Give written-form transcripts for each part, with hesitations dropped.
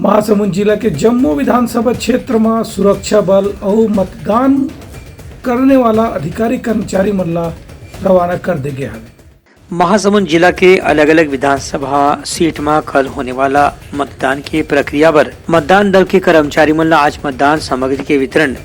महासमुंद जिला के जम्मू विधानसभा क्षेत्र में सुरक्षा बल और मतदान करने वाला अधिकारी कर्मचारी मन ला रवाना कर दे गया है। महासमुंद जिला के अलग अलग विधानसभा सीट में कल होने वाला मतदान की प्रक्रिया पर मतदान दल के कर्मचारी मन ला आज मतदान सामग्री के वितरण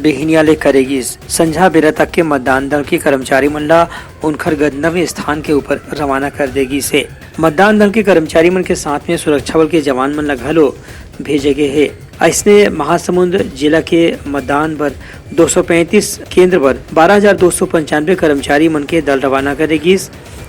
बेहिनिया ले करेगी। संझा बेरा तक के मतदान दल के कर्मचारी मन ला उनकर गंतव्य स्थान के ऊपर रवाना कर देगी से मतदान दल के कर्मचारी मन के साथ में सुरक्षा बल के जवान मन ला घलो भेजे गए है। ऐसने महासमुंद जिला के मतदान पर 235 केंद्र पर 12,295 कर्मचारी मन के दल रवाना करेगी।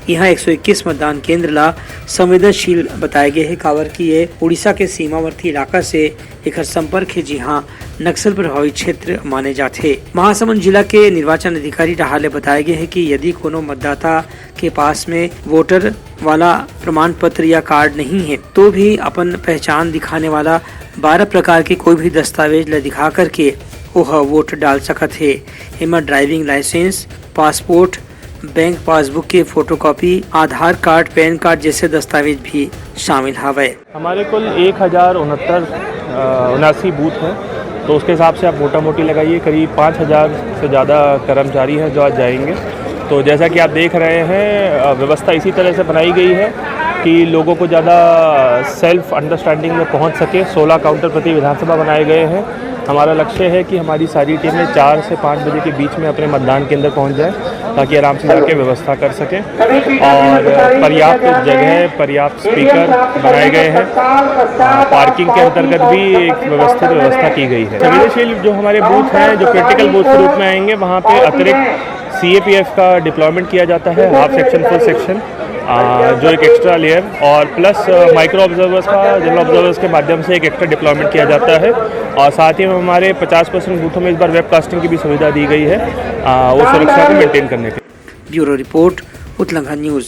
यहाँ 121 मतदान केंद्र ला संवेदनशील बताए गए है। कावर की ये उड़ीसा के सीमावर्ती इलाका से एक संपर्क है, जी हाँ नक्सल प्रभावित क्षेत्र माने जाते। महासमुंद जिला के निर्वाचन अधिकारी डहाले बताए गए है कि यदि कोनो मतदाता के पास में वोटर वाला प्रमाण पत्र या कार्ड नहीं है तो भी अपन पहचान दिखाने वाला 12 प्रकार के कोई भी दस्तावेज ला दिखा करके वह वोट डाल सकत है। इनमें driving licence, passport, bank passbook के photocopy, Aadhaar card, PAN card जैसे दस्तावेज भी शामिल हवे। हमारे कुल 1079 बूथ हैं, तो उसके हिसाब से आप मोटा मोटी लगाइए करीब 5,000 से ज़्यादा कर्मचारी हैं जो आज जाएंगे। तो जैसा कि आप देख रहे हैं व्यवस्था इसी तरह से बनाई गई है कि लोगों को ज़्यादा सेल्फ अंडरस्टैंडिंग में पहुंच सके। 16 काउंटर प्रति विधानसभा बनाए गए हैं। हमारा लक्ष्य है कि हमारी सारी टीमें 4 से 5 बजे के बीच में अपने मतदान केंद्र पहुंच जाए ताकि आराम से जाके व्यवस्था कर सकें। और पर्याप्त जगह, पर्याप्त स्पीकर बनाए गए हैं। पार्किंग के अंतर्गत भी एक व्यवस्थित व्यवस्था की गई है। संवेदनशील जो हमारे बूथ हैं, जो क्रिटिकल बूथ के रूप में आएंगे, वहाँ पे अतिरिक्त CAPF का डिप्लॉयमेंट किया जाता है, हाफ सेक्शन, फुल सेक्शन, जो एक एक्स्ट्रा लेयर, और प्लस माइक्रो ऑब्जर्वर्स का, जनरल ऑब्जर्वर्स के माध्यम से एक एक्स्ट्रा डिप्लॉयमेंट किया जाता है। और साथ ही में हमारे 50% बूथों में इस बार वेबकास्टिंग की भी सुविधा दी गई है वो सुरक्षा को मेंटेन करने के। ब्यूरो रिपोर्ट, उत्तलंघन न्यूज़।